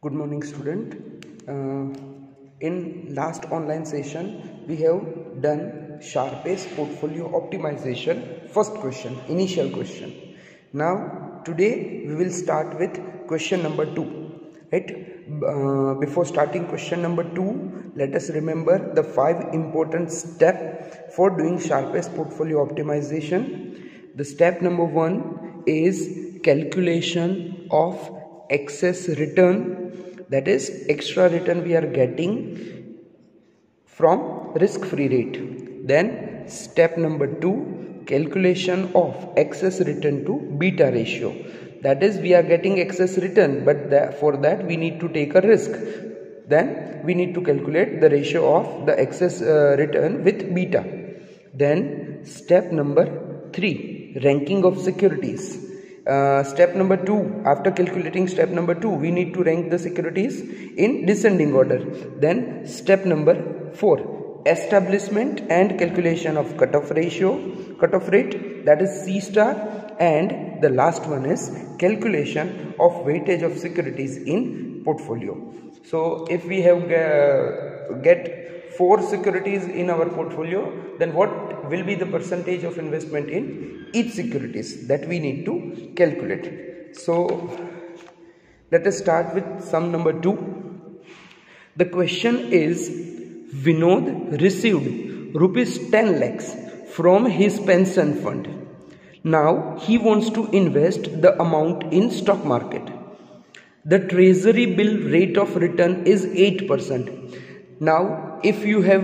Good morning, student. In last online session, we have done Sharpe's portfolio optimization. First question, initial question. Now, today we will start with question number 2. Right? Before starting question number 2, let us remember the 5 important steps for doing Sharpe's portfolio optimization. The step number 1 is calculation of excess return, that is extra return we are getting from risk-free rate. Then step number 2, calculation of excess return to beta ratio, that is we are getting excess return, but for that we need to take a risk. Then we need to calculate the ratio of the excess return with beta. Then step number 3, ranking of securities. Step number 2, after calculating step number 2, we need to rank the securities in descending order. Then step number 4, establishment and calculation of cutoff rate, that is C star, and the last one is calculation of weightage of securities in portfolio. So if we have get 4 securities in our portfolio, then what will be the percentage of investment in each securities that we need to calculate. So let us start with sum number 2. The question is, Vinod received rupees 10 lakhs from his pension fund. Now he wants to invest the amount in stock market. The treasury bill rate of return is 8%. Now if you have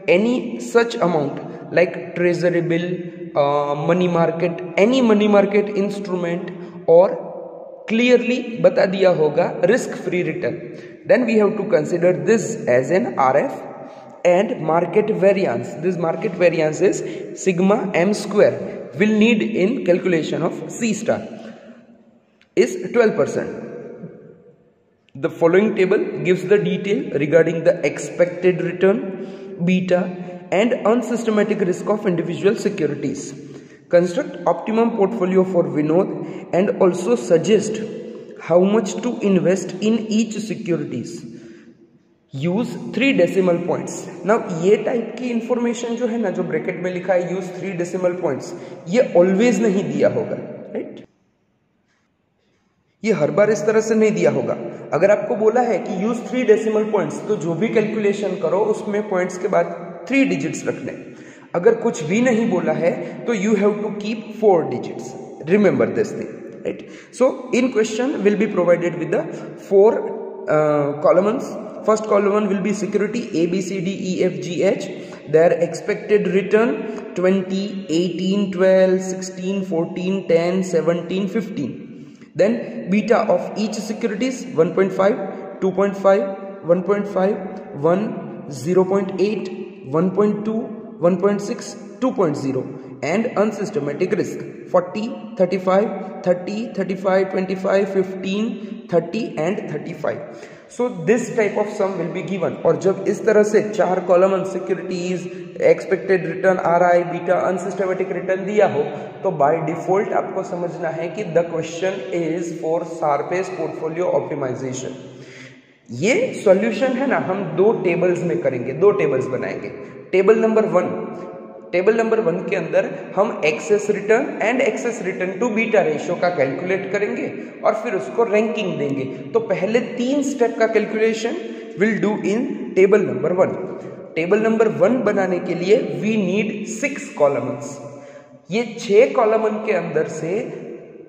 any such amount like treasury bill, money market, any money market instrument, or clearly bata diya hoga risk free return, then we have to consider this as an RF. And market variance, this market variance is sigma m square, will need in calculation of C star is 12%. The following table gives the detail regarding the expected return, beta, and unsystematic risk of individual securities. Construct optimum portfolio for Vinod and also suggest how much to invest in each securities. Use 3 decimal points. Now ये type की information जो है ना, जो bracket में लिखा है use 3 decimal points, ये ऑलवेज नहीं दिया होगा, राइट? ये हर बार इस तरह से नहीं दिया होगा. अगर आपको बोला है कि यूज 3 डेसिमल पॉइंट्स, तो जो भी कैलकुलेशन करो उसमें पॉइंट्स के बाद 3 डिजिट्स रखने. अगर कुछ भी नहीं बोला है तो you have to keep 4 digits. Remember this thing, right? So in question will be provided with the 4 columns. First column will be security A, B, C, D, E, F, G, H. Their expected return 20, 18, 12, 16, 14, 10, 17, 15. Then beta of each securities 1.5, 2.5, 1.5, 1, 0.8, 1.2, 1.6, 2.0, and unsystematic risk 40, 35, 30, 35, 25, 15, 30 and 35. So this type of sum will be given. और जब इस तरह से 4 column securities, expected return, RI, beta, unsystematic return दिया हो, तो by default आपको समझना है कि the question is for Sharpe's portfolio optimisation. ये सॉल्यूशन है ना, हम 2 टेबल्स में करेंगे, 2 टेबल्स बनाएंगे. टेबल नंबर 1 के अंदर हम excess return and excess return to beta ratio का कैलकुलेट करेंगे और फिर उसको रैंकिंग देंगे. तो पहले 3 स्टेप का calculation will do in table number 1. Table number 1 बनाने के लिए वी नीड 6 कॉलम्स. ये 6 कॉलमन के अंदर से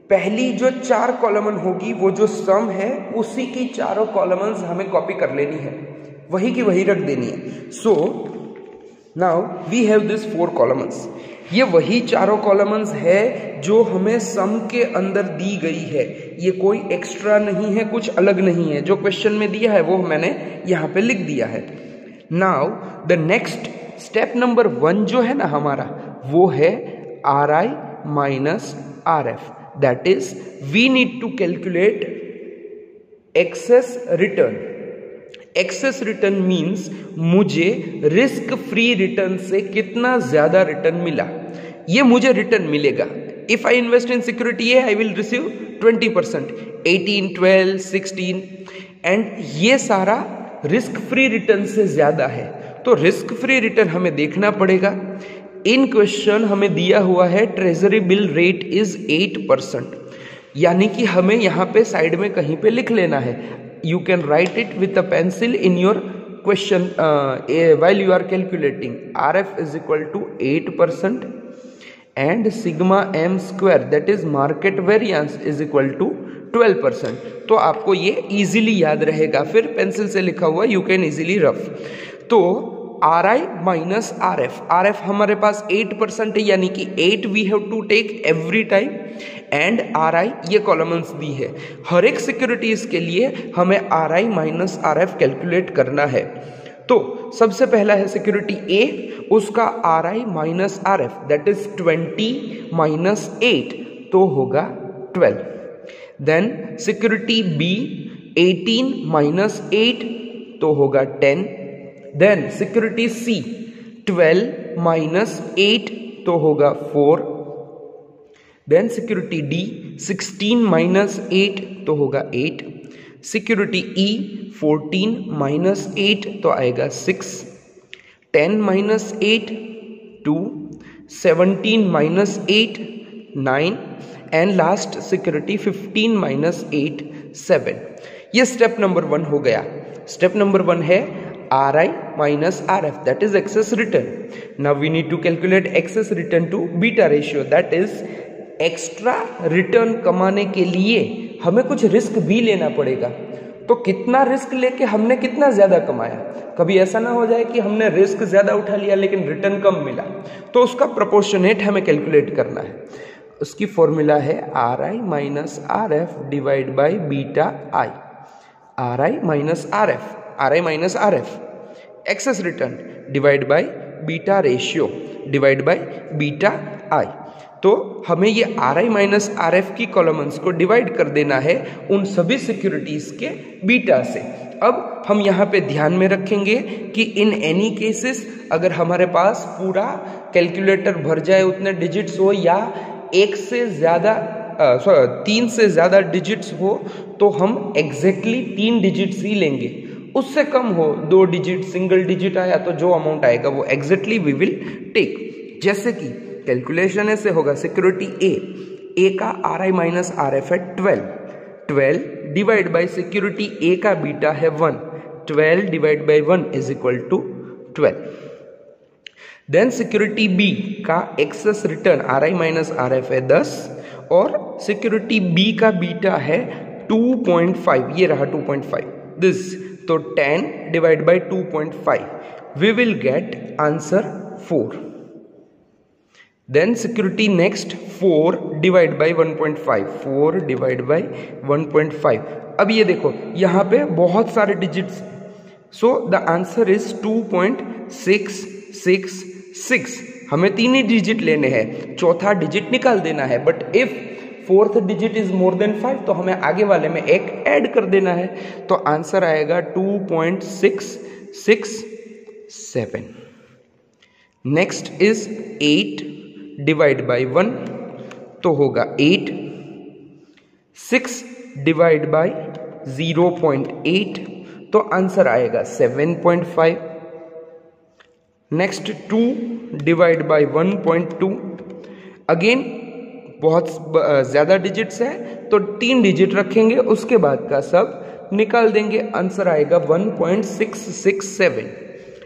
पहली जो 4 कॉलमन होगी, वो जो सम है उसी की चारों कॉलमन्स हमें कॉपी कर लेनी है, वही की वही रख देनी है. So now we have this 4 columns. ये वही चारों कॉलम्स है जो हमें सम के अंदर दी गई है. ये कोई एक्स्ट्रा नहीं है, कुछ अलग नहीं है. जो क्वेश्चन में दिया है वो मैंने यहाँ पे लिख दिया है. Now the next step number 1 जो है ना हमारा, वो है RI minus RF. That is we need to calculate excess return. Excess return means मुझे रिस्क फ्री रिटर्न से कितना ज्यादा रिटर्न मिला, ये मुझे रिटर्न मिलेगा. If I invest in security A, I will receive 20%, 18, 12, 16. And ये सारा रिस्क फ्री रिटर्न से ज्यादा है, तो रिस्क फ्री रिटर्न हमें देखना पड़ेगा। इन क्वेश्चन हमें दिया हुआ है ट्रेजरी बिल रेट इज 8%, यानी कि हमें यहाँ पे साइड में कहीं पे लिख लेना है। You can write it with a pencil in your question while you are calculating. RF is equal to 8% and sigma m square, that is market variance, is equal to 12%. तो आपको ये इजीली याद रहेगा, फिर पेंसिल से लिखा हुआ you can easily rough. तो RI माइनस RF हमारे पास 8% है, यानी कि 8 we have to take every time, and RI ये कॉलम्स दी है। हर एक सिक्योरिटीज के लिए हमें RI माइनस RF कैलकुलेट करना है। तो सबसे पहला है सिक्योरिटी A, उसका RI minus RF that is 20 minus 8 तो होगा 12। देन सिक्योरिटी B 18 माइनस 8 तो होगा 10। देन सिक्योरिटी C 12 माइनस 8 तो होगा 4। देन सिक्योरिटी D 16 माइनस 8 तो होगा 8। सिक्योरिटी E 14 माइनस 8 तो आएगा 6। 10 minus 8 2, 17 minus 8 9, and last security 15 minus 8 7। ये स्टेप नंबर 1 हो गया। स्टेप नंबर 1 है RI minus RF, that is excess return. Now we need to calculate excess return to beta ratio, that is extra return कमाने के लिए हमें कुछ risk भी लेना पड़ेगा। तो कितना रिस्क लेके हमने कितना ज्यादा कमाया, कभी ऐसा ना हो जाए कि हमने रिस्क ज्यादा उठा लिया लेकिन रिटर्न कम मिला, तो उसका प्रोपोर्शनेट हमें कैलकुलेट करना है। उसकी फॉर्मूला है RI minus RF divide by beta I. RI minus RF excess return divide by beta ratio divide by beta I. तो हमें ये RI माइनस RF की कॉलम्स को डिवाइड कर देना है उन सभी सिक्योरिटीज के बीटा से। अब हम यहाँ पे ध्यान में रखेंगे कि इन एनी केसेस अगर हमारे पास पूरा कैलकुलेटर भर जाए उतने डिजिट्स हो, या 1 से ज़्यादा 3 से ज़्यादा डिजिट्स हो, तो हम एग्जैक्टली 3 डिजिट्स ही लेंगे। उससे कम हो 2 डिजिट, सिंगल डिजिट आया तो जो अमाउंट आएगा वो एग्जैक्टली वी विल टेक। जैसे कि कैलकुलेशन ऐसे होगा, सिक्योरिटी A का RI माइनस RF है 12 डिवाइड बाई सिक्योरिटी A का बीटा है 1, 12 divide by 1 is equal to 12। Then security B का excess return RI minus RF है 10 और सिक्योरिटी B का बीटा है 2.5, ये रहा 2.5 दिस, तो 10 divide by 2.5 we will get answer 4। Then security next 4 divide by 1.5, 4 divide by 1.5। अब ये देखो यहाँ पे बहुत सारे digits, so the answer is 2.666। हमें 3 ही डिजिट लेने हैं, चौथा डिजिट निकाल देना है, but if 4th digit is more than 5 तो हमें आगे वाले में एक ऐड कर देना है, तो आंसर आएगा 2.667। नेक्स्ट इज 8 डिवाइड बाई 1 तो होगा 8, 6 डिवाइड बाई 0.8 तो आंसर आएगा 7.5। नेक्स्ट 2 डिवाइड बाई 1.2, अगेन बहुत ज्यादा डिजिट्स है तो 3 डिजिट रखेंगे, उसके बाद का सब निकाल देंगे, आंसर आएगा 1.667।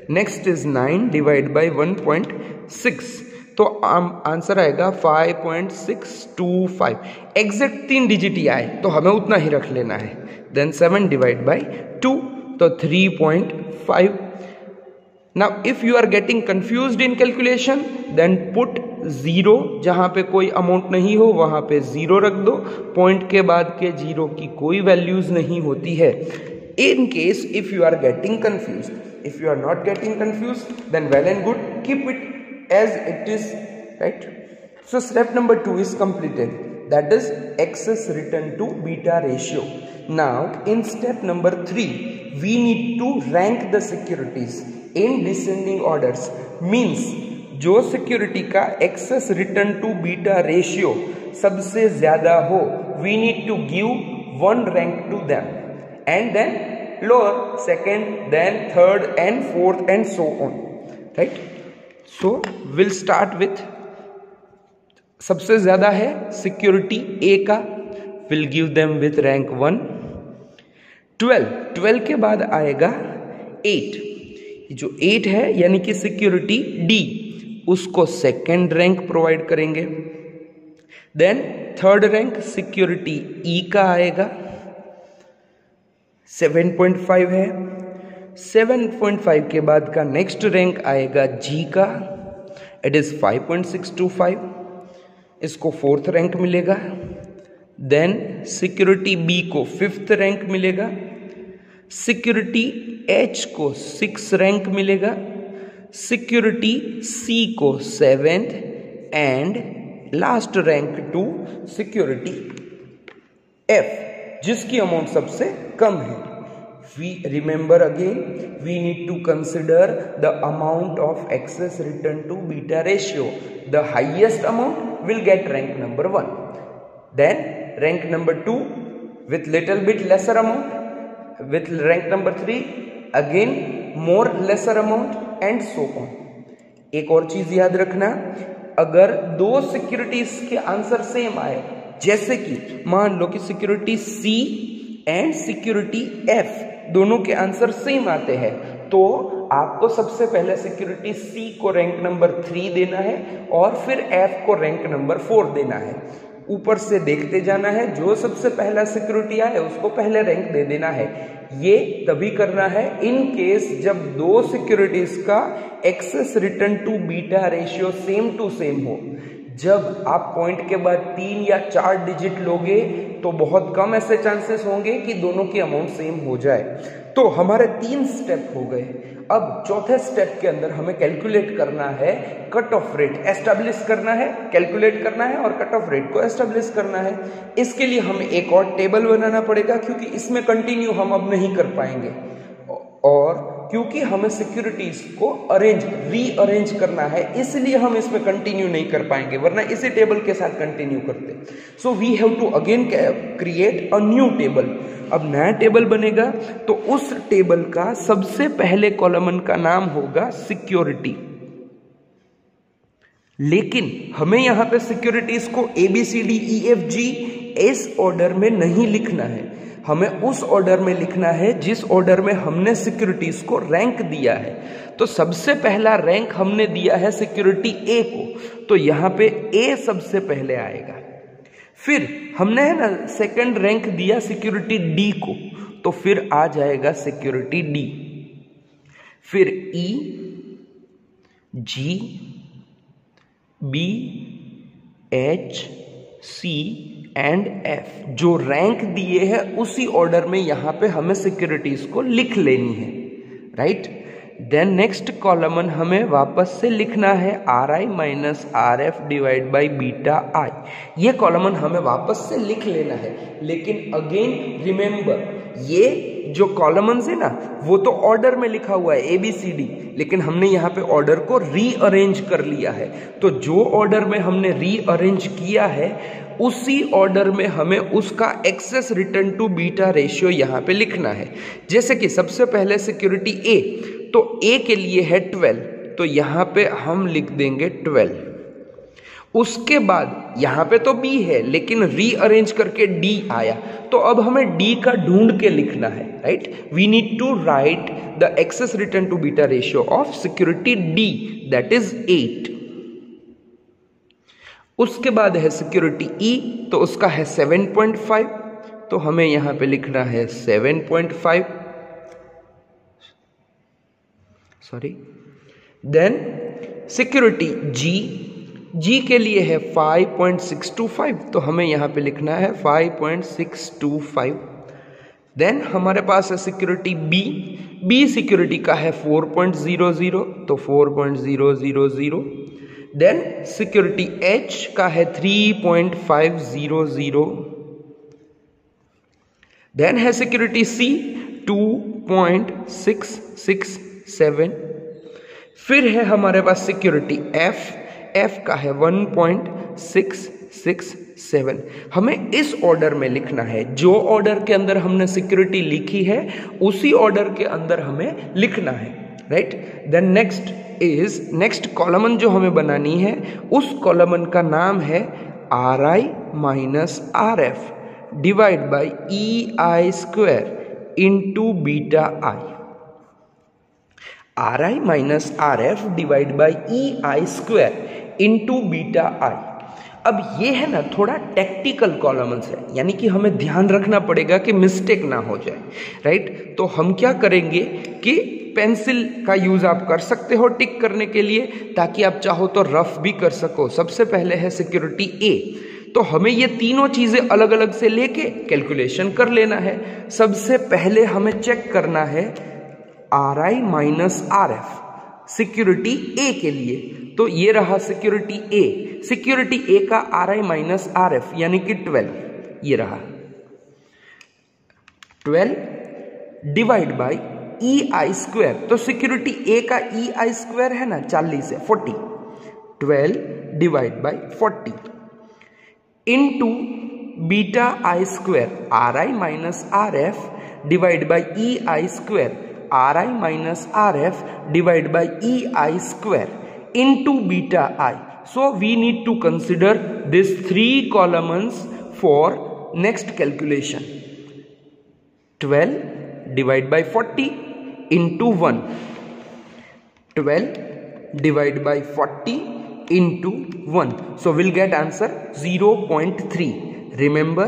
नेक्स्ट इज 9 डिवाइड बाई 1.6 तो आंसर आएगा 5.625। एग्जैक्ट 3 डिजिट ही आए तो हमें उतना ही रख लेना है। देन 7 डिवाइड बाई 2 तो 3.5। Now if you are getting confused in calculation then put 0, जहां पे कोई अमाउंट नहीं हो वहां पे 0 रख दो, पॉइंट के बाद के 0 की कोई वैल्यूज नहीं होती है। In case if you are getting confused, if you are not getting confused then well and good, keep it as it is, right? So step number 2 is completed, that is excess return to beta ratio. Now in step number 3 we need to rank the securities in descending orders, means जो security का excess return to beta ratio सबसे ज्यादा हो, we need to give 1 rank to them and then lower, second, then third and fourth and so on, right? So we'll start with, सबसे ज्यादा है security A का, will give them with rank 1। 12 के बाद आएगा 8, जो 8 है यानी कि सिक्योरिटी डी, उसको सेकेंड रैंक प्रोवाइड करेंगे। देन थर्ड रैंक सिक्योरिटी ई का आएगा, 7.5 है। 7.5 के बाद का नेक्स्ट रैंक आएगा जी का, इट इज 5.625, इसको फोर्थ रैंक मिलेगा। देन सिक्योरिटी बी को फिफ्थ रैंक मिलेगा, सिक्योरिटी एच को 6 रैंक मिलेगा, सिक्योरिटी सी को 7th and last rank to security F, जिसकी अमाउंट सबसे कम है। We remember again, we need to consider the amount of excess return to beta ratio. The highest amount will get rank number 1. Then rank number 2 with little bit lesser amount, with rank number 3 again more lesser amount and so on. एक और चीज याद रखना, अगर दो securities के answer same आए, जैसे कि मान लो कि security C and security F दोनों के आंसर सेम आते हैं, तो आपको सबसे पहले सिक्योरिटी सी को रैंक नंबर 3 देना है और फिर एफ को रैंक नंबर 4 देना है। ऊपर से देखते जाना है, जो सबसे पहला सिक्योरिटी आए उसको पहले रैंक दे देना है। ये तभी करना है इन केस जब दो सिक्योरिटीज का excess return to beta ratio same to same हो। जब आप पॉइंट के बाद 3 या 4 डिजिट लोगे तो बहुत कम ऐसे चांसेस होंगे कि दोनों की अमाउंट सेम हो जाए। तो हमारे 3 स्टेप हो गए। अब चौथे स्टेप के अंदर हमें कैलकुलेट करना है कट ऑफ रेट, एस्टेब्लिश करना है, कैलकुलेट करना है और कट ऑफ रेट को एस्टेब्लिश करना है। इसके लिए हमें एक और टेबल बनाना पड़ेगा, क्योंकि इसमें कंटिन्यू हम अब नहीं कर पाएंगे, और क्योंकि हमें सिक्योरिटीज को रीअरेंज करना है, इसलिए हम इसमें कंटिन्यू नहीं कर पाएंगे, वरना इसी टेबल के साथ कंटिन्यू करते। So we have to again create a new table. अब नया टेबल बनेगा तो उस टेबल का सबसे पहले कॉलम का नाम होगा सिक्योरिटी। लेकिन हमें यहां पे सिक्योरिटीज को ABCDEFG इस ऑर्डर में नहीं लिखना है, हमें उस ऑर्डर में लिखना है जिस ऑर्डर में हमने सिक्योरिटीज को रैंक दिया है। तो सबसे पहला रैंक हमने दिया है सिक्योरिटी ए को, तो यहां पे ए सबसे पहले आएगा। फिर हमने है ना सेकंड रैंक दिया सिक्योरिटी डी को, तो फिर आ जाएगा सिक्योरिटी डी, फिर E, G, B, H, C and F. जो रैंक दिए हैं उसी ऑर्डर में यहां पे हमें सिक्योरिटीज को लिख लेनी है, राइट। देन नेक्स्ट कॉलमन हमें वापस से लिखना है RI minus RF divide by beta I. ये कॉलमन हमें वापस से लिख लेना है, लेकिन अगेन रिमेंबर ये जो कॉलमन्स है ना वो तो ऑर्डर में लिखा हुआ है ABCD, लेकिन हमने यहाँ पे ऑर्डर को रीअरेंज कर लिया है। तो जो ऑर्डर में हमने रीअरेंज किया है उसी ऑर्डर में हमें उसका excess return to beta ratio यहाँ पे लिखना है। जैसे कि सबसे पहले सिक्योरिटी ए, तो ए के लिए है 12, तो यहाँ पे हम लिख देंगे 12। उसके बाद यहाँ पे तो बी है, लेकिन रीअरेंज करके डी आया, तो अब हमें डी का ढूंढ के लिखना है, right. We need to write the excess return to beta ratio of security D, that is 8। उसके बाद है सिक्योरिटी ई, तो उसका है 7.5, तो हमें यहां पे लिखना है 7.5, सॉरी। देन सिक्योरिटी जी के लिए है 5.625, तो हमें यहां पे लिखना है 5.625। देन हमारे पास है सिक्योरिटी बी सिक्योरिटी का है 4.00, तो 4.000। देन सिक्योरिटी एच का है 3.500। देन है सिक्योरिटी सी 2.667। फिर है हमारे पास सिक्योरिटी एफ का है 1.6 6, 7। हमें इस ऑर्डर में लिखना है, जो ऑर्डर के अंदर हमने सिक्योरिटी लिखी है उसी ऑर्डर के अंदर हमें लिखना है, राइट। देन नेक्स्ट कॉलमन जो हमें बनानी है, उस कॉलमन का नाम है RI minus RF divide by EI square into beta I। RI minus RF divide by EI square into beta I। अब ये है ना थोड़ा टेक्निकल कॉलम्स है, यानी कि हमें ध्यान रखना पड़ेगा कि मिस्टेक ना हो जाए, राइट। तो हम क्या करेंगे कि पेंसिल का यूज आप कर सकते हो टिक करने के लिए, ताकि आप चाहो तो रफ भी कर सको। सबसे पहले है सिक्योरिटी A, तो हमें ये तीनों चीजें अलग अलग से लेके कैलकुलेशन कर लेना है। सबसे पहले हमें चेक करना है RI minus RF security A के लिए, तो ये रहा सिक्योरिटी A। सिक्योरिटी A का RI माइनस RF यानी कि 12, ये रहा 12 डिवाइड बाई EI स्क्वायर। तो सिक्योरिटी A का EI स्क्वायर है ना 40 है, 40। 12 divide by 40 into beta I square RI minus RF divide by EI square RI minus RF divide by EI square into beta I. So we need to consider these 3 columns for next calculation. 12 divided by 40 into 1. 12 divided by 40 into 1. So we'll get answer 0.3. Remember,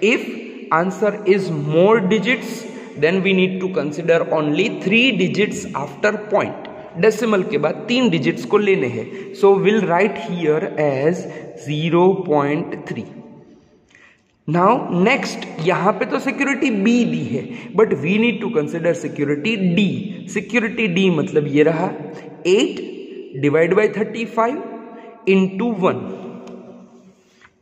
if answer is more digits, then we need to consider only 3 digits after point. Decimal के बाद 3 digits को लेने हैं। So will write here as 0.3। Now next, यहां पे तो security B दी है, but we need to consider security D। Security D मतलब ये रहा 8 divide by 35 into 1।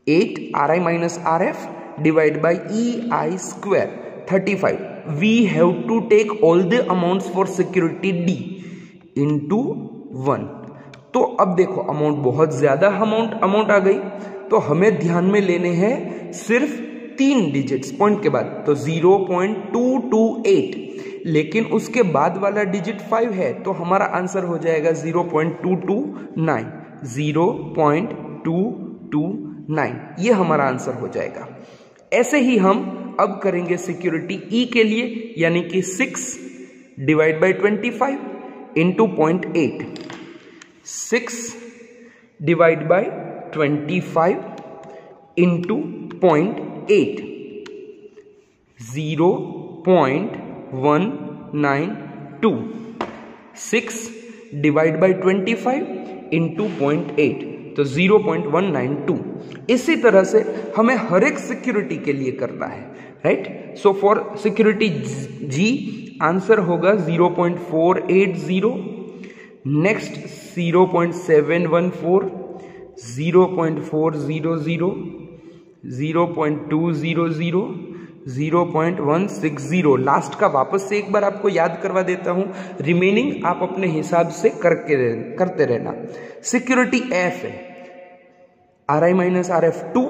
8 RI minus RF divide by EI square 35। We have to take all the amounts for security D into 1। तो अब देखो amount बहुत ज्यादा amount आ गई, तो हमें ध्यान में लेने हैं सिर्फ 3 डिजिट्स पॉइंट के बाद, तो 0.228, लेकिन उसके बाद वाला डिजिट 5 है, तो हमारा आंसर हो जाएगा 0.229। 0.229 ये हमारा आंसर हो जाएगा। ऐसे ही हम अब करेंगे सिक्योरिटी E के लिए, यानी कि 6 divide by 25 into 0.8। 6 divide by 25 into 0.8, 0.192। 6 divide by 25 into 0.8, तो 0.192। इसी तरह से हमें हर एक सिक्योरिटी के लिए करना है, right. So for security G answer होगा 0.480, नेक्स्ट 0.714, 0.400, 0.200, 0.160। लास्ट का वापस से एक बार आपको याद करवा देता हूं, रिमेनिंग आप अपने हिसाब से करते रहना। सिक्योरिटी F है RI minus RF 2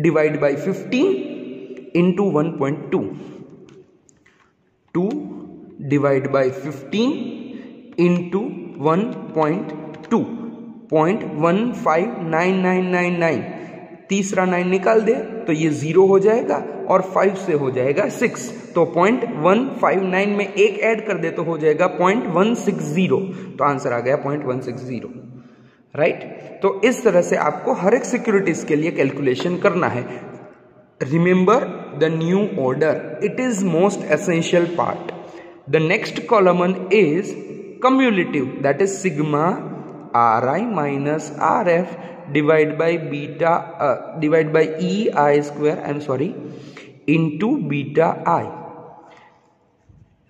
divide by 15 into 1.2। 2 divide by 15 into 1.2, 0.159999। तीसरा 9 निकाल दे तो ये 0 हो जाएगा और 5 से हो जाएगा 6, तो 0.159 में एक ऐड कर दे तो हो जाएगा 0.160, तो आंसर आ गया 0.160, राइट। तो इस तरह से आपको हर एक सिक्योरिटीज के लिए कैलकुलेशन करना है। Remember the new order, it is most essential part. The next column is cumulative, that is sigma RI minus RF divided by beta divided by EI square into beta I.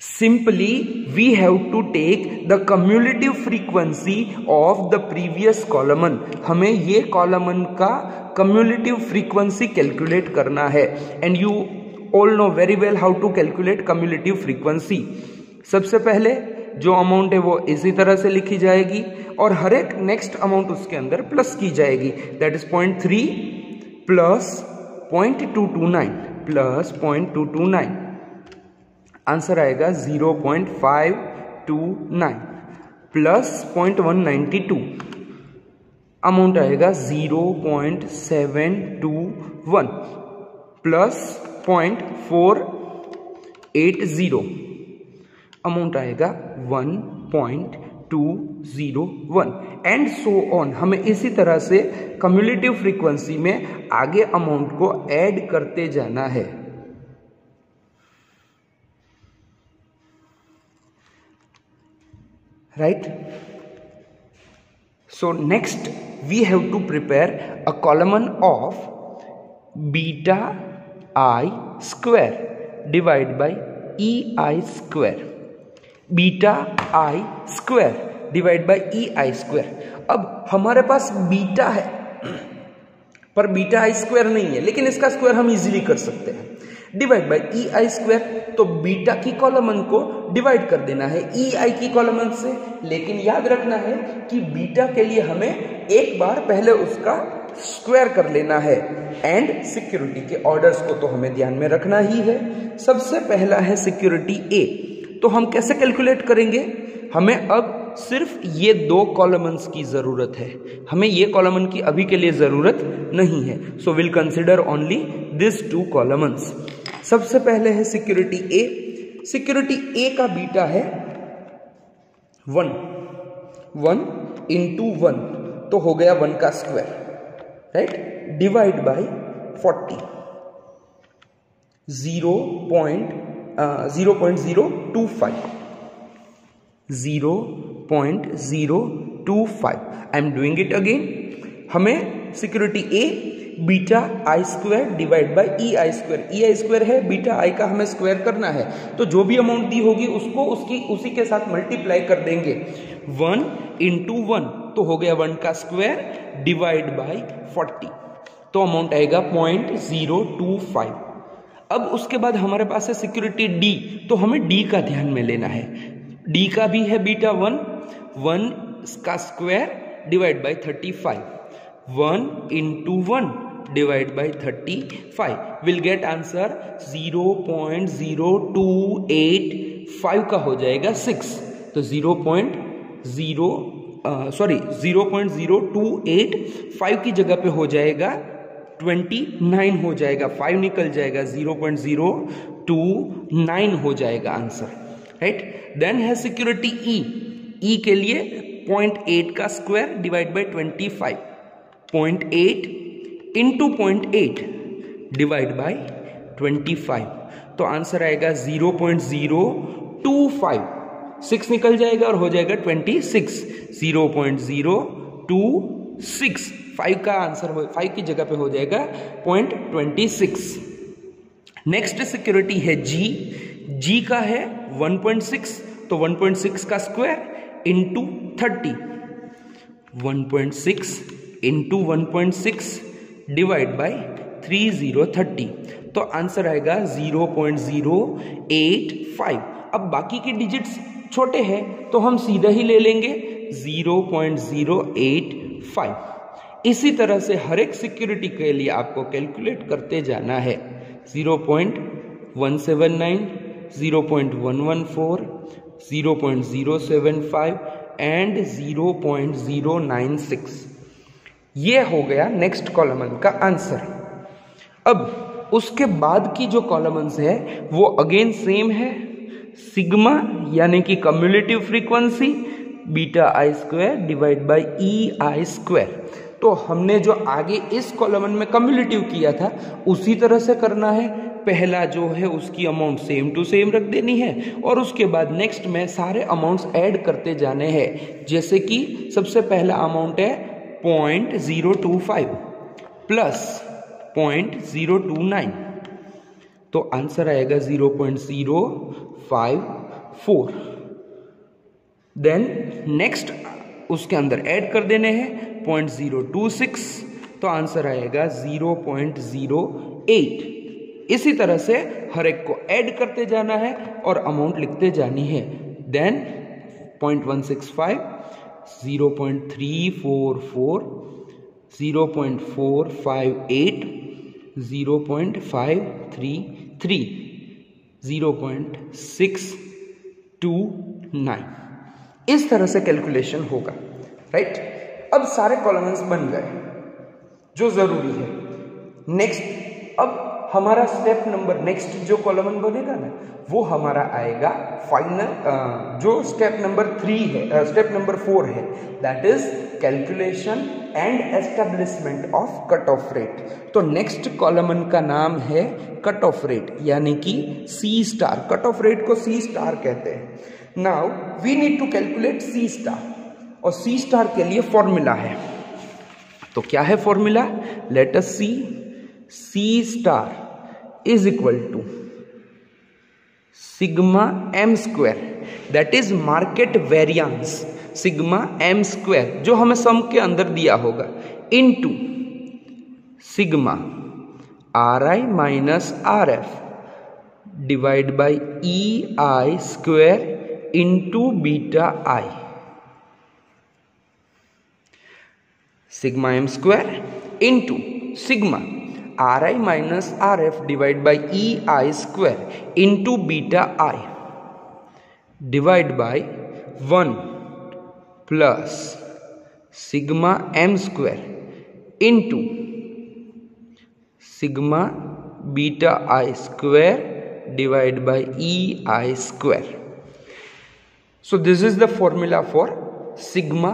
Simply we have to take the cumulative frequency of the previous column. हमें ये column का cumulative frequency calculate करना है, and you all know very well how to calculate cumulative frequency. सबसे पहले जो amount है वो इसी तरह से लिखी जाएगी और हर एक नेक्स्ट अमाउंट उसके अंदर प्लस की जाएगी। That is 0.3 plus 0.229 plus 0.229, answer आएगा 0.529 प्लस 0.192, अमाउंट आएगा 0.721 प्लस 0.480, अमाउंट आएगा 1.201 एंड सो ऑन। हमें इसी तरह से कम्युलेटिव फ्रीक्वेंसी में आगे अमाउंट को ऐड करते जाना है। Right? So next we have to prepare a column of beta I square divided by EI square, beta I square divided by EI square। अब हमारे पास बीटा है पर बीटा आई स्क्वायर नहीं है, लेकिन इसका स्क्वायर हम इजीली कर सकते हैं। Divide by E I square, तो बीटा की कॉलमन को डिवाइड कर देना है ई आई की कॉलमन से, लेकिन याद रखना है कि बीटा के लिए हमें एक बार पहले उसका स्क्वायर कर लेना है। एंड सिक्योरिटी के ऑर्डर्स को तो हमें ध्यान में रखना ही है। सबसे पहला है सिक्योरिटी ए, तो हम कैसे कैलकुलेट करेंगे? हमें अब सिर्फ ये दो कॉलमन्स की जरूरत है, हमें ये कॉलमन की अभी के लिए जरूरत नहीं है। So will consider only this two columns. सबसे पहले है सिक्योरिटी ए। सिक्योरिटी ए का बीटा है 1 इंटू 1, तो हो गया 1 का square, right? Divide by 40, 0.025। I am doing it again. हमें security A beta I square divide by E I square, E I square है, बीटा आई का हमें स्क्वायर करना है, तो जो भी अमाउंट दी होगी उसको उसी के साथ मल्टीप्लाई कर देंगे। 1 इंटू 1, तो हो गया 1 का स्क्वायर डिवाइड बाय 40, तो अमाउंट आएगा 0.025। अब उसके बाद हमारे पास है सिक्योरिटी डी, तो हमें डी का ध्यान में लेना है। डी का भी है बीटा 1 का square divide bye 35, 1 into 1 divide by 35 will get answer 0.0285 का हो जाएगा 6, तो 0.0285 की जगह पे हो जाएगा 29 हो जाएगा, 5 निकल जाएगा, 0.029 हो जाएगा आंसर, राइट? देन है सिक्योरिटी ई। ई के लिए 0.8 का square divide bye 25, 0.8 into 0.8 divide by 25, तो आंसर आएगा 0.025, 6 निकल जाएगा और हो जाएगा 26, 0.026, 5 का आंसर 5 की जगह पे हो जाएगा 0.26। नेक्स्ट सिक्योरिटी है जी। जी का है 1.6, तो 1.6 का square into 30, 1.6 into 1.6 divide by 3030, तो आंसर आएगा 0.085। अब बाकी के डिजिट्स छोटे हैं तो हम सीधा ही ले लेंगे 0.085। इसी तरह से हर एक सिक्योरिटी के लिए आपको कैलकुलेट करते जाना है। 0.179, 0.114, 0.075 एंड 0.096। ये हो गया नेक्स्ट कॉलमन का आंसर। अब उसके बाद की जो कॉलमन्स है वो अगेन सेम है, सिग्मा यानी कि cumulative frequency beta I square divide by E I square. तो हमने जो आगे इस कॉलमन में कम्युलेटिव किया था उसी तरह से करना है। पहला जो है उसकी अमाउंट सेम टू सेम रख देनी है और उसके बाद नेक्स्ट में सारे अमाउंट्स ऐड करते जाने हैं। जैसे कि सबसे पहला अमाउंट है 0.025 प्लस 0.029, तो आंसर आएगा 0.054। देन नेक्स्ट उसके अंदर ऐड कर देने हैं 0.026, तो आंसर आएगा 0.08। इसी तरह से हर एक को ऐड करते जाना है और अमाउंट लिखते जानी है। देन 0.165, 0.344, 0.458, 0.533, 0.629, इस तरह से कैलकुलेशन होगा, राइट। अब सारे कॉलम्स बन गए जो जरूरी है। नेक्स्ट, अब हमारा स्टेप नंबर, नेक्स्ट जो कॉलम बनेगा ना वो हमारा आएगा फाइनल, जो स्टेप नंबर 3 है, स्टेप नंबर 4 है, that is calculation and establishment of cut off rate. तो नेक्स्ट कॉलम का नाम है कट ऑफ रेट, यानी कि C star. Cut off rate को सी स्टार कहते हैं। Now we need to calculate C star, और सी स्टार के लिए फॉर्मूला है। तो क्या है formula? Let us see. C star is equal to sigma M square, that is market variance, sigma M square जो हमें सम के अंदर दिया होगा, into sigma R I minus R F divide by E I square into beta I. Sigma M square into sigma R I minus R F divide by E I square into beta I divide by 1 plus sigma M square into sigma beta I square divide by E I square. So this is the formula for sigma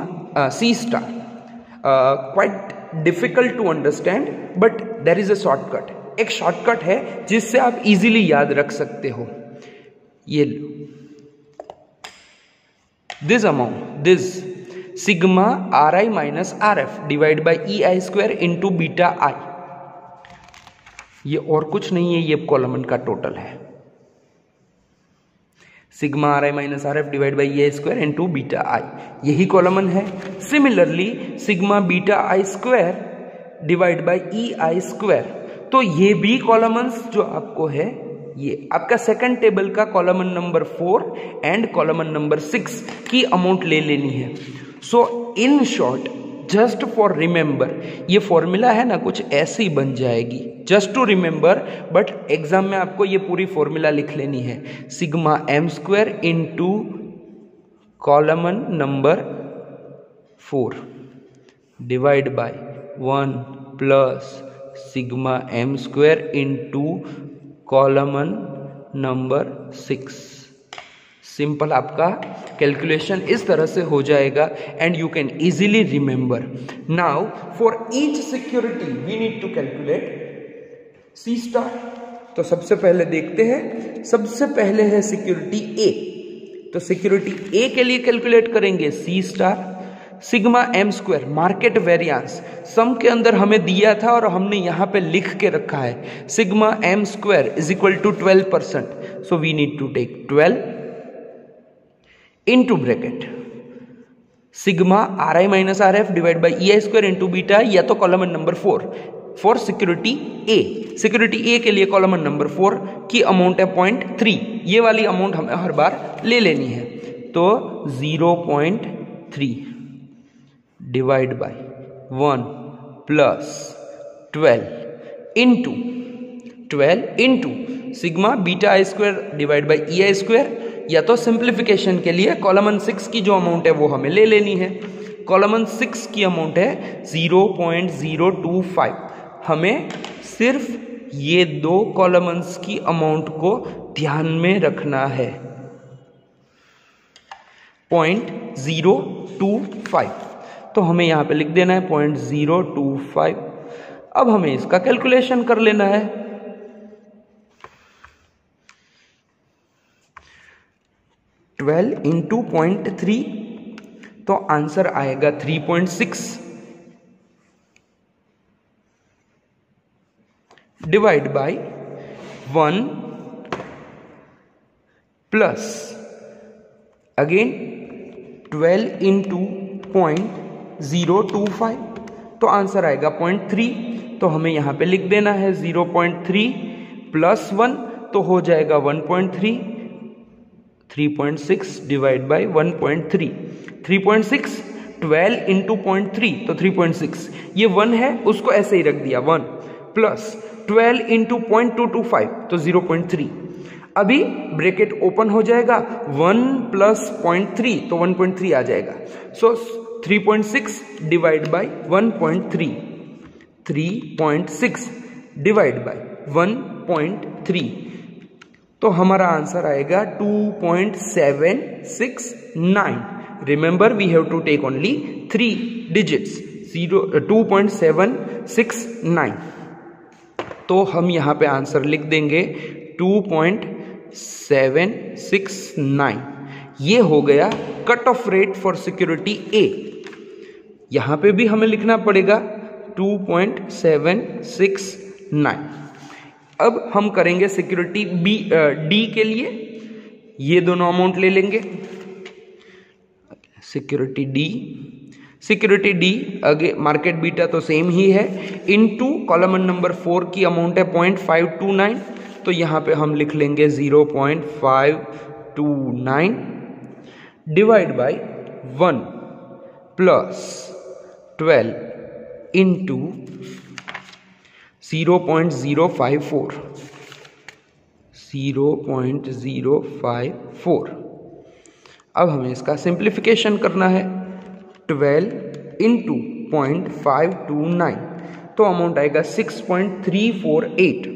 C star. Quite difficult to understand, but there is a shortcut. एक shortcut है जिससे आप easily याद रख सकते हो। ये लो, this amount, this sigma ri minus rf divide by E I square into beta I, ये और कुछ नहीं है, ये कॉलम का टोटल है। Sigma R I minus R F divide by A square into beta I, यही कॉलमन है। Similarly sigma beta I square divide by E I square, तो ये भी कॉलमन्स जो आपको है, ये आपका सेकंड टेबल का column number 4 and column number 6 की अमाउंट ले लेनी है। So in short, just for remember, ये फॉर्मूला है ना कुछ ऐसे ही बन जाएगी, just to remember, but exam में आपको ये पूरी फॉर्मूला लिख लेनी है। Sigma M square into column number 4 divide by 1 plus sigma M square into column number 6। Simple आपका कैलकुलेशन इस तरह से हो जाएगा and you can easily remember. Now for each security we need to calculate C star. तो सबसे पहले देखते हैं, सबसे पहले है सिक्योरिटी ए, तो सिक्योरिटी ए के लिए कैलकुलेट करेंगे C star. Sigma M square market variance sum के अंदर हमें दिया था और हमने यहां पे लिख के रखा है, sigma M square is equal to 12%, so we need to take 12 into bracket sigma R I minus R F divide by E I square into beta, या तो column number 4 for security A. Security A के लिए column number 4 की amount है 0.3, ये वाली amount हमें हर बार ले लेनी है। तो 0.3 divide by 1 plus 12 into sigma beta I square divide by E I square, या तो सिंप्लीफिकेशन के लिए कॉलमन 6 की जो अमाउंट है वो हमें ले लेनी है। कॉलमन 6 की अमाउंट है 0.025, हमें सिर्फ ये दो कॉलमन्स की अमाउंट को ध्यान में रखना है, 0.025, तो हमें यहां पे लिख देना है 0.025। अब हमें इसका कैलकुलेशन कर लेना है। 12 इंटू 0.3, तो आंसर आएगा 3.6 divide by 1 plus again 12 into 0.025, तो आंसर आएगा 0.3, तो हमें यहां पे लिख देना है 0.3 प्लस 1, तो हो जाएगा 1.3, 3.6 डिवाइड बाई 1.3, 3.6 12 इंटू 0.3 तो 3.6, ये 1 है उसको ऐसे ही रख दिया 1 प्लस 12 इंटू 0.225 तो 0.3। अभी ब्रैकेट ओपन हो जाएगा, 1 प्लस 0.3 तो 1.3 आ जाएगा। So 3.6 divide by 1.3, 3.6 divide by 1.3 तो हमारा आंसर आएगा 2.769। Remember we have to take only 3 digits, 2.769। तो हम यहां पे आंसर लिख देंगे 2.769। ये हो गया cut off rate for security A. यहां पे भी हमें लिखना पड़ेगा 2.769। अब हम करेंगे सिक्योरिटी बी डी के लिए, ये दोनों अमाउंट ले लेंगे। सिक्योरिटी डी अगे मार्केट बीटा तो सेम ही है, इनटू कॉलम नंबर 4 की अमाउंट है 0.529 तो यहां पे हम लिख लेंगे 0.529 डिवाइड बाई 1 प्लस 12 इंटू 0.054। अब हमें इसका सिंप्लीफिकेशन करना है। 12 इंटू 0.529 तो अमाउंट आएगा 6.348।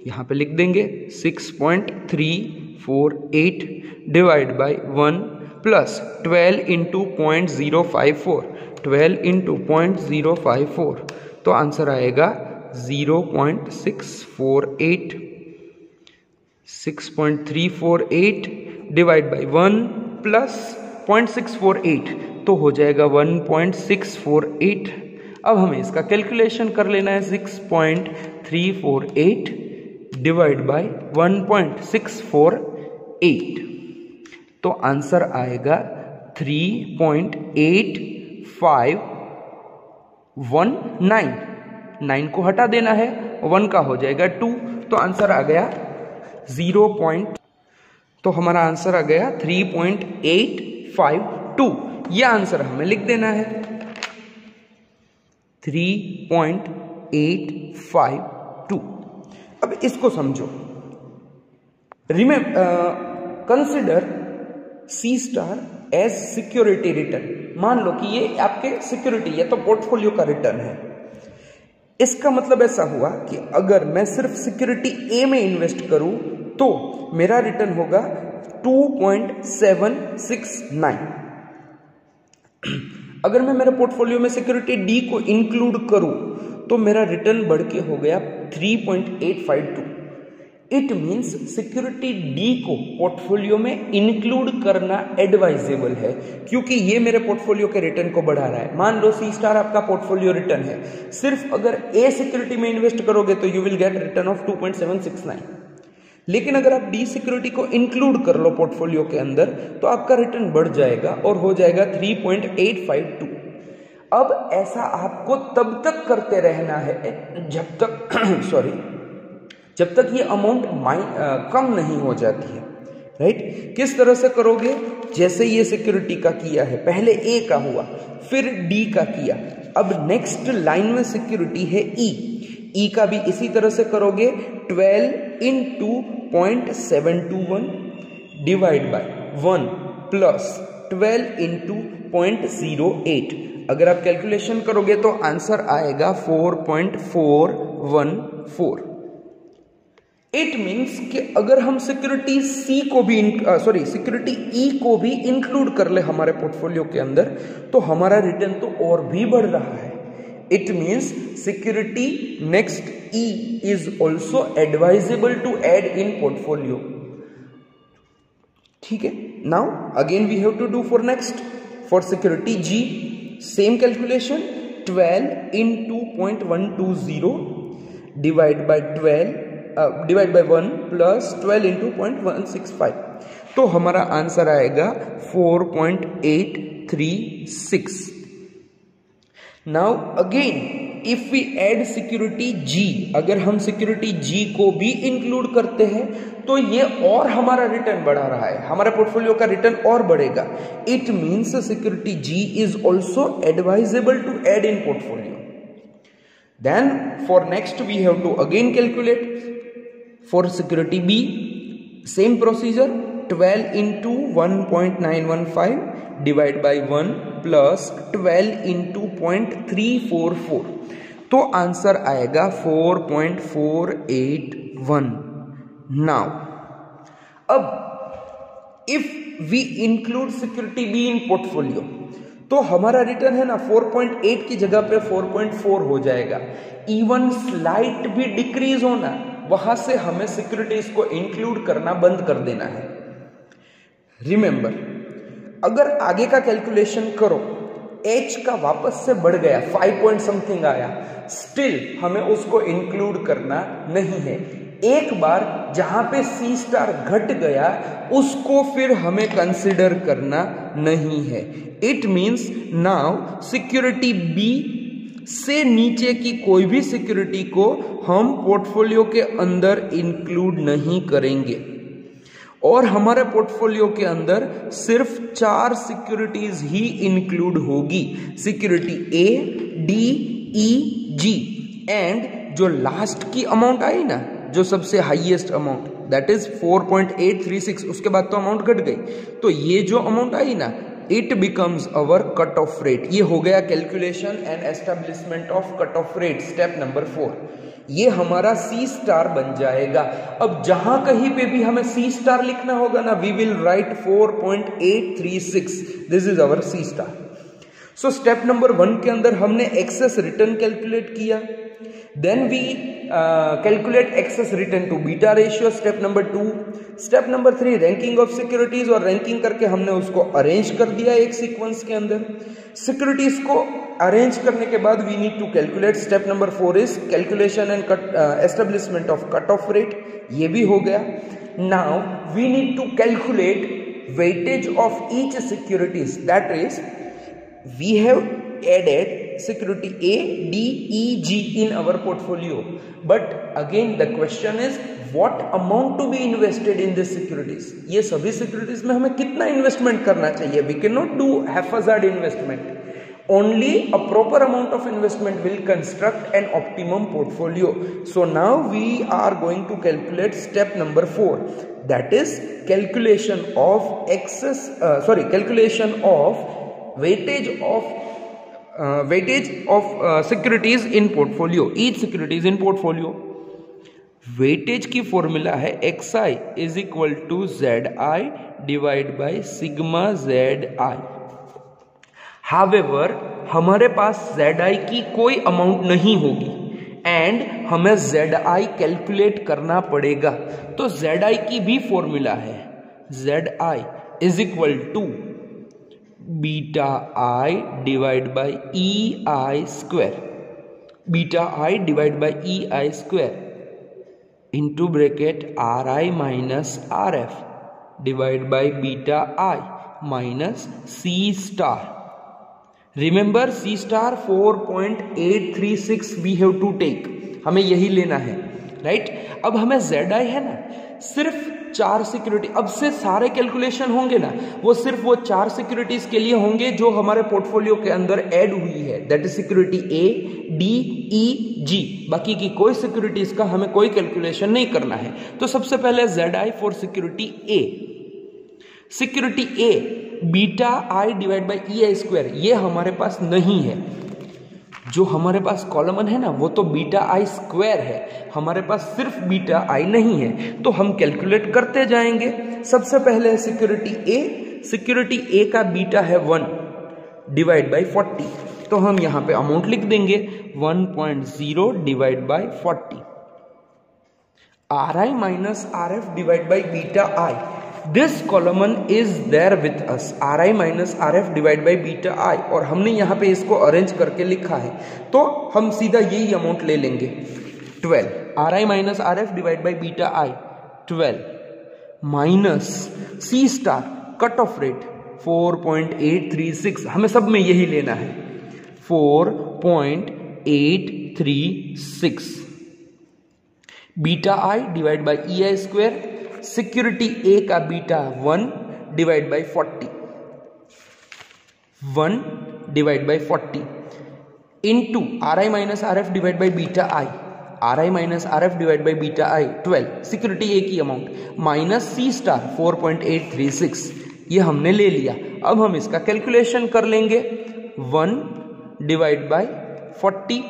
यहाँ पे लिख देंगे 6.348 divide by 1 plus 12 into 0.054, 12 into 0.054 तो आंसर आएगा 0.648, 6.348 डिवाइड बाई 1 प्लस 0.648 तो हो जाएगा 1.648। अब हमें इसका कैलकुलेशन कर लेना है। 6.348 डिवाइड बाई 1.648 तो आंसर आएगा 3.8519। 9 को हटा देना है, 1 का हो जाएगा 2 तो आंसर आ गया 0. तो हमारा आंसर आ गया 3.852। यह आंसर हमें लिख देना है 3.852। अब इसको समझो। कंसिडर सी स्टार एज सिक्योरिटी रिटर्न। मान लो कि ये आपके सिक्योरिटी या तो पोर्टफोलियो का रिटर्न है। इसका मतलब ऐसा हुआ कि अगर मैं सिर्फ सिक्योरिटी ए में इन्वेस्ट करूं तो मेरा रिटर्न होगा 2.769। अगर मैं मेरे पोर्टफोलियो में सिक्योरिटी डी को इंक्लूड करूं तो मेरा रिटर्न बढ़ के हो गया 3.852। इट मींस सिक्योरिटी डी को पोर्टफोलियो में इंक्लूड करना एडवाइजेबल है, क्योंकि ये मेरे पोर्टफोलियो के रिटर्न को बढ़ा रहा है। मान लो सी स्टार आपका पोर्टफोलियो रिटर्न है, सिर्फ अगर ए सिक्योरिटी में इन्वेस्ट करोगे तो you will get return of 2.769। लेकिन अगर आप डी सिक्योरिटी को इंक्लूड कर लो पोर्टफोलियो के अंदर तो आपका रिटर्न बढ़ जाएगा और हो जाएगा 3.852। अब ऐसा आपको तब तक करते रहना है जब तक जब तक ये अमाउंट कम नहीं हो जाती है, राइट। किस तरह से करोगे? जैसे ये सिक्योरिटी का किया है, पहले ए का हुआ फिर डी का किया, अब नेक्स्ट लाइन में सिक्योरिटी है ई का भी इसी तरह से करोगे। 12 into 0.721 divide by 1 plus 12 into 0.08। अगर आप कैलकुलेशन करोगे तो आंसर आएगा 4.414। इट मीन्स कि अगर हम सिक्योरिटी सिक्योरिटी ई को भी इंक्लूड कर ले हमारे पोर्टफोलियो के अंदर तो हमारा रिटर्न तो और भी बढ़ रहा है। It means security next E is also advisable to add in portfolio. ठीक है, now again we have to do for next for security G same calculation. 12 into 0.120 divide by 1 plus 12 into 0.165 तो हमारा आंसर आएगा 4.836। Now again if we add security G, अगर हम security जी को भी include करते हैं तो ये और हमारा रिटर्न बढ़ा रहा है, हमारे पोर्टफोलियो का रिटर्न और बढ़ेगा. It means security G is also advisable to add in portfolio. Then for next we have to again calculate for security B, same procedure, 12 into 1.915 divided by 1 plus 12 into 0.344. तो answer आएगा 4.481. Now अब if we include security B in portfolio तो हमारा return है ना 4.8 की जगह पे 4.4 हो जाएगा. इवन स्लाइट भी डिक्रीज होना, वहां से हमें सिक्योरिटीज को इंक्लूड करना बंद कर देना है. रिमेंबर, अगर आगे का कैलकुलेशन करो, एच का वापस से बढ़ गया 5 पॉइंट समथिंग आया, स्टिल हमें उसको इंक्लूड करना नहीं है. एक बार जहां पे सी स्टार घट गया उसको फिर हमें कंसिडर करना नहीं है. It means now security B से नीचे की कोई भी सिक्योरिटी को हम पोर्टफोलियो के अंदर इंक्लूड नहीं करेंगे और हमारे पोर्टफोलियो के अंदर सिर्फ 4 सिक्योरिटीज ही इंक्लूड होगी. Security A, D, E, G and जो लास्ट की अमाउंट आई ना, जो सबसे हाईएस्ट अमाउंट, दैट इज 4.836. उसके बाद तो अमाउंट घट गई, तो ये जो अमाउंट आई ना, it becomes our cut off rate. ये हो गया calculation and establishment of cut off rate, step number 4. ये हमारा सी स्टार बन जाएगा. अब जहां कहीं पे भी हमें सी स्टार लिखना होगा ना, we will write 4.836. This is our C star. So step number 1 के अंदर हमने एक्सेस रिटर्न कैलकुलेट किया. Then we calculate excess return to beta ratio, step number 2. Step number 3 ranking of securities, और ranking करके हमने उसको अरेंज कर दिया एक सीक्वेंस के अंदर. सिक्योरिटीज को अरेंज करने के बाद we need to calculate. Step number 4 is calculation and establishment of cut off rate. ये भी हो गया. Now we need to calculate weightage of each securities. That is, we have added security A, D, E, G in our portfolio. But again the question is what amount to be invested in these securities. ये सभी securities में हमें कितना investment करना चाहिए. We cannot do haphazard investment. Only a proper amount of investment will construct an optimum portfolio. So now we are going to calculate step number 4. That is calculation of calculation of weightage of securities in portfolio, each securities in portfolio. Weightage की formula है xi is equal to zi divide by sigma zi. However हमारे पास zi की कोई amount नहीं होगी and हमें zi calculate करना पड़ेगा. तो zi की भी फॉर्मूला है zi is equal to beta I divide by E I square, beta I divide by E I square into bracket R I minus R F divide by beta I minus C star. Remember C star 4.836 we have to take, हमें यही लेना है, right. अब हमें Z I है ना, सिर्फ 4 security, अब से सारे कैलकुलेशन होंगे ना, वो सिर्फ वो 4 सिक्योरिटीज के लिए होंगे जो हमारे पोर्टफोलियो के अंदर ऐड हुई है. That is security A, D, E, G. बाकी की कोई सिक्योरिटीज का हमें कोई कैलकुलेशन नहीं करना है. तो सबसे पहले Z I for security A. Security A beta I divide by E I square, ये हमारे पास नहीं है. जो हमारे पास कॉलमन है ना, वो तो बीटा आई स्क्वायर है, हमारे पास सिर्फ बीटा आई नहीं है. तो हम कैलकुलेट करते जाएंगे. सबसे पहले सिक्योरिटी ए का बीटा है 1 डिवाइड बाई 40. तो हम यहां पे अमाउंट लिख देंगे 1.0 divide by 40. R I minus R F divide by beta I. This column is there with us, R I minus R F divide by beta I, और हमने यहां पे इसको अरेंज करके लिखा है. तो हम सीधा यही अमाउंट ले लेंगे 12. R I minus R F divide by beta I 12 minus C star cut off rate 4.836, हमें सब में यही लेना है 4.8 0.836 beta I divide by E I square, security A का beta 1 divide by 40, 1 divide by 40 into R I minus R F divide by beta I, R I minus R F divide by beta I 12, security ए की amount minus C star 4.836, ये हमने ले लिया। अब हम इसका calculation कर लेंगे, 1 डिवाइड बाई 40,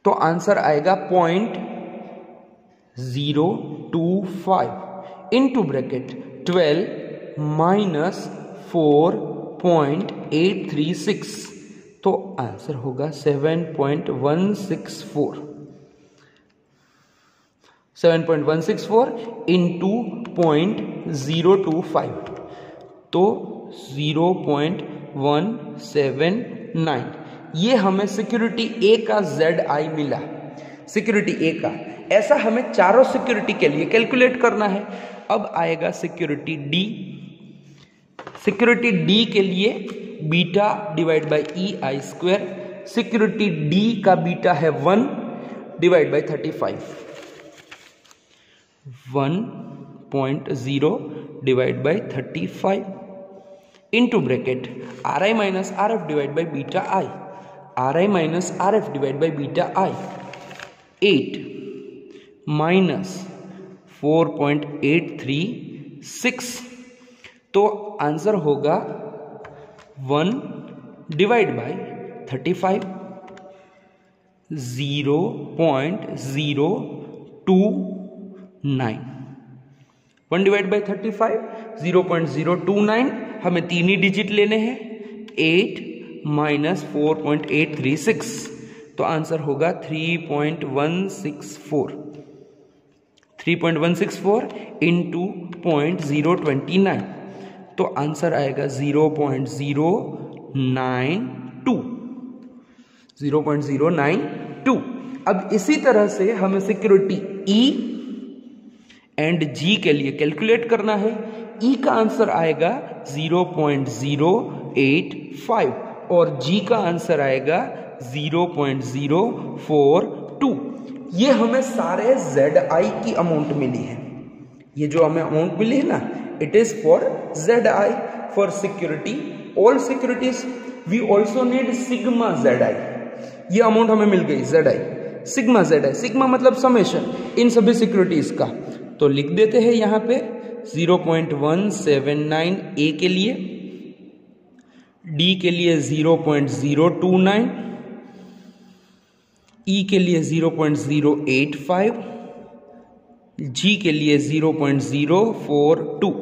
तो आंसर आएगा 0.025 इंटू ब्रैकेट 12 माइनस 4.836, तो आंसर होगा 7.164 इंटू 0.025, तो 0.179। ये हमें सिक्योरिटी ए का ZI मिला, सिक्योरिटी ए का। ऐसा हमें चारों सिक्योरिटी के लिए कैलकुलेट करना है। अब आएगा सिक्योरिटी डी, सिक्योरिटी डी के लिए beta divide by E I square, security D का बीटा है 1 divide by 35, 1.0 divide by 35 into bracket R I minus R F divide by beta I, R I minus R F divide by beta I 8 minus 4.836, तो answer होगा 1 divide by 35, 0.029, 1 divide by 35 0.029, हमें तीन ही digit लेने हैं, 8 minus 4.836, तो answer होगा 3.164 into 0.029, तो answer आएगा 0.092। अब इसी तरह से हमें सिक्योरिटी ई एंड जी के लिए कैलकुलेट करना है। ई का आंसर आएगा 0.085 और जी का आंसर आएगा 0.042। ये हमें सारे ZI की अमाउंट मिली है, ये जो हमें अमाउंट मिली है ना, it is for ZI for security all securities. We also need sigma ZI, ये अमाउंट हमें मिल गई ZI, सिग्मा ZI, सिग्मा मतलब समेशन इन सभी सिक्योरिटीज का। तो लिख देते हैं यहां पे 0.179 ए के लिए, डी के लिए 0.029, ई के लिए 0.085, जी के लिए 0.042।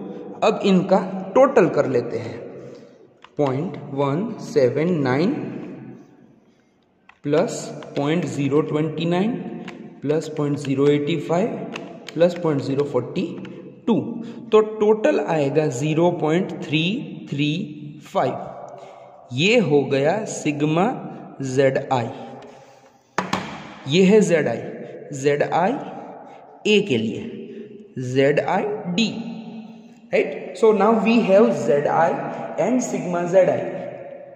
अब इनका टोटल कर लेते हैं, 0.179 प्लस 0.029 प्लस 0.085 प्लस 0.042, तो टोटल आएगा 0.335। ये हो गया सिग्मा ZI, ये है ZI A के लिए, ZI D, right. So now we have ZI and sigma ZI।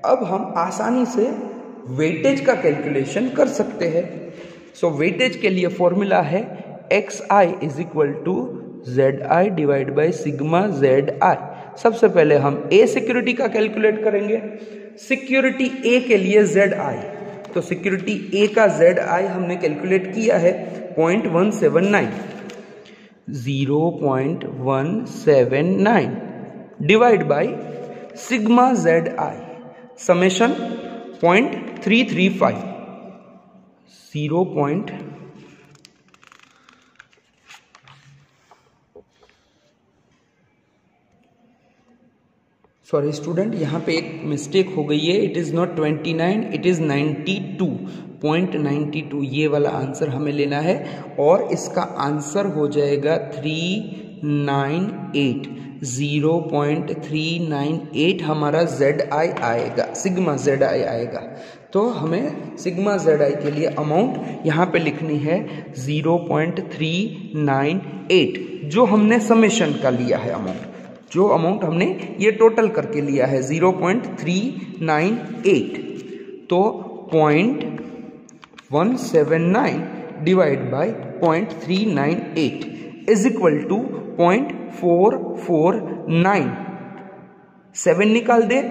अब हम आसानी से वेटेज का कैलकुलेशन कर सकते हैं। सो वेटेज के लिए फॉर्मूला है XI is equal to ZI divide by sigma ZI। सबसे पहले हम A सिक्योरिटी का कैलकुलेट करेंगे। सिक्योरिटी A के लिए ZI, तो सिक्योरिटी A का ZI हमने कैलकुलेट किया है 0.179, 0.179 divide by sigma ZI summation 0.335, 0. Sorry student, यहाँ पे एक मिस्टेक हो गई है, it is not 29, it is 92.92। ये वाला आंसर हमें लेना है और इसका आंसर हो जाएगा 398, 0.398 हमारा ZI आएगा, सिग्मा ZI आएगा। तो हमें सिग्मा ZI के लिए अमाउंट यहाँ पे लिखनी है 0.398, जो हमने समेशन का लिया है अमाउंट, जो अमाउंट हमने ये टोटल करके लिया है 0.398। तो 0.398 179 divide by 0.398 is equal to 0.449। 7 निकाल दे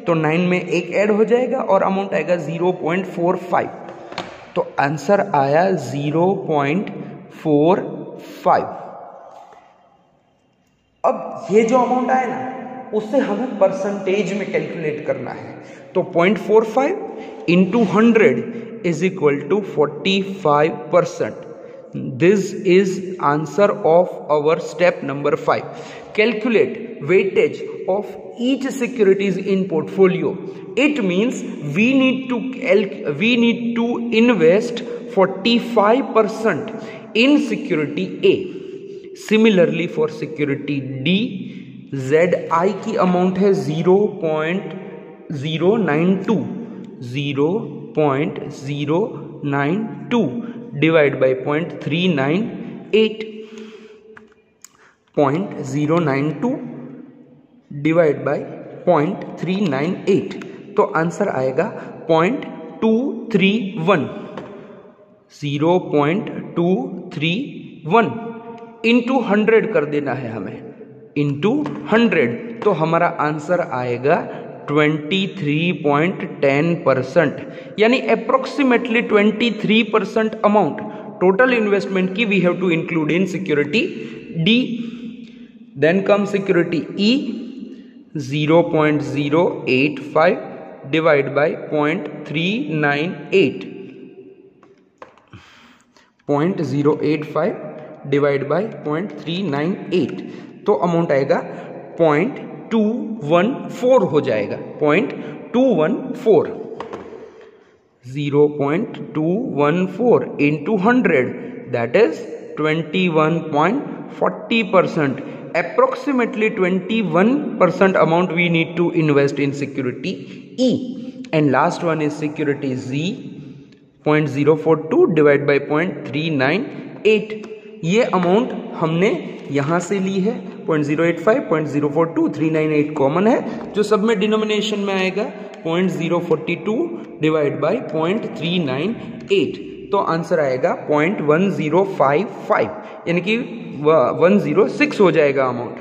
तो 9 में एक ऐड हो जाएगा और अमाउंट आएगा 0.45। तो आंसर आया 0.45। अब ये जो अमाउंट आया ना उससे हमें परसेंटेज में कैलकुलेट करना है। तो 0.45 into 100 is equal to 45%। This is answer of our step number 5। Calculate weightage of each securities in portfolio. It means we need to invest 45% in security A. Similarly for security D, ZI की amount है 0.092 divide by 0.398 0.092 divide by 0.398। तो answer आएगा 0.231 0.231 into 100 कर देना है हमें, into 100। तो हमारा आंसर आएगा 23.10%, यानी अप्रोक्सीमेटली 23% अमाउंट टोटल इन्वेस्टमेंट की we have to include in security D. Then come security E 0.085 divide by 0.398 0.085 divide by 0.398। तो अमाउंट आएगा 0.214 हो जाएगा, 0.214 0.214 into 100 that is 21.40%। Approximately 21% amount we need to invest in security E. And last one is security Z, 0.042 divided by 0.398। ये amount हमने यहाँ से ली है 0.085, 0.042, 398 common है, जो सब में डिनोमिनेशन में आएगा 0.042 डिवाइड बाय 0.398। तो आंसर आएगा 0.1055, यानी कि 106 हो जाएगा amount.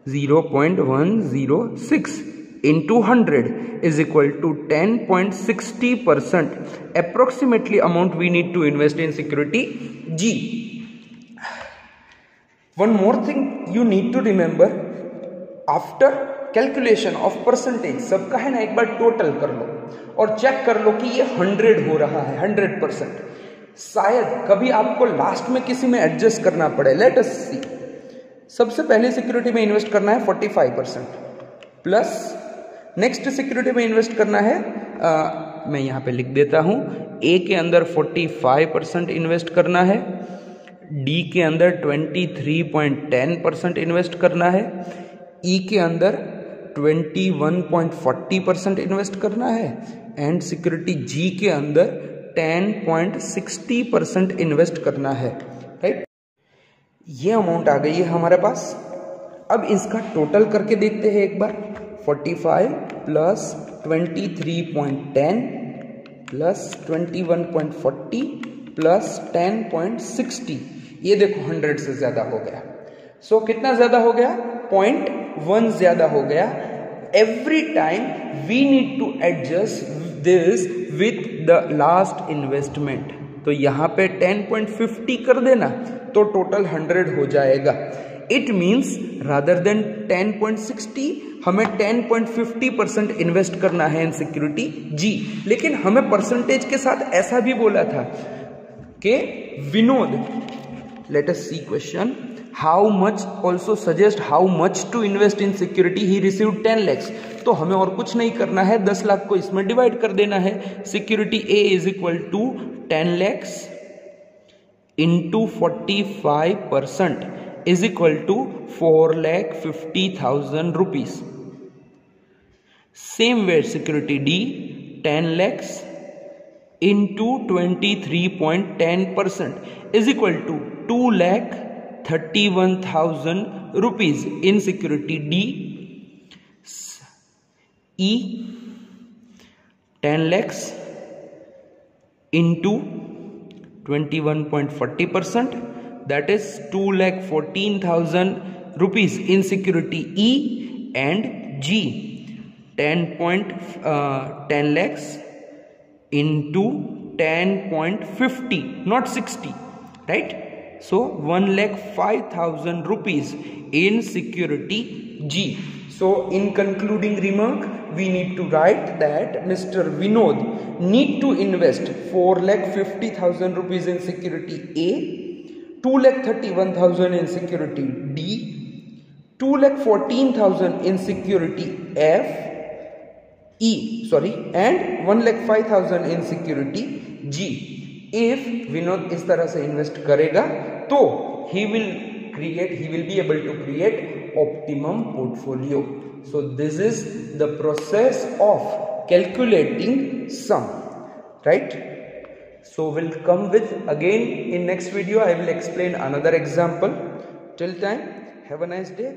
0.106 into 100 is equal to 10.60%। Approximately amount we need to invest in security G. One more thing you need to remember, after calculation of percentage सबका है ना, एक बार टोटल कर लो और चेक कर लो कि ये 100 हो रहा है 100%। शायद कभी आपको लास्ट में किसी में एडजस्ट करना पड़े। लेट अस सी। सबसे पहले सिक्योरिटी में इन्वेस्ट करना है 45% प्लस नेक्स्ट सिक्योरिटी में इन्वेस्ट करना है मैं यहाँ पे लिख देता हूँ, ए के अंदर 45% इन्वेस्ट करना है, डी के अंदर 23.10% इन्वेस्ट करना है, ई के अंदर 21.40% इन्वेस्ट करना है एंड सिक्योरिटी जी के अंदर 10.60% इन्वेस्ट करना है। राइट, ये अमाउंट आ गई है हमारे पास। अब इसका टोटल करके देखते हैं एक बार। 45 प्लस 23.10 प्लस 21.40 प्लस 10.60, ये देखो 100 से ज्यादा हो गया। सो कितना ज्यादा हो गया? 0.1 ज्यादा हो गया। Every time we need to adjust this with the last investment. तो यहाँ पे 10.50 कर देना तो टोटल 100 हो जाएगा। इट मीन्स रादर देन 10.60 हमें 10.50% इन्वेस्ट करना है इन सिक्योरिटी जी। लेकिन हमें परसेंटेज के साथ ऐसा भी बोला था कि Vinod, let us see question, how much also suggest how much to invest in security, he received 10 lakhs। तो हमें और कुछ नहीं करना है, 10 लाख को इसमें डिवाइड कर देना है। Security A is equal to 10 lakhs into 45% is equal to 4,50,000 rupees। Same way security D 10 lakhs into 23.10% is equal to 2,31,000 rupees in security D। E 10 lakhs into 21.40%, that is 2,14,000 rupees in security E, and G 10 lakhs into 10.50, not 60, right? So 1,05,000 rupees in security G. So in concluding remark, we need to write that Mr. Vinod need to invest 4,50,000 rupees in security A, 2,31,000 in security D, 2,14,000 in security and 1,05,000 in security G. If Vinod इस तरह से invest करेगा तो he will be able to create optimum portfolio. So this is the process of calculating sum, right? So we'll come with again in next video. I will explain another example. Till time, have a nice day.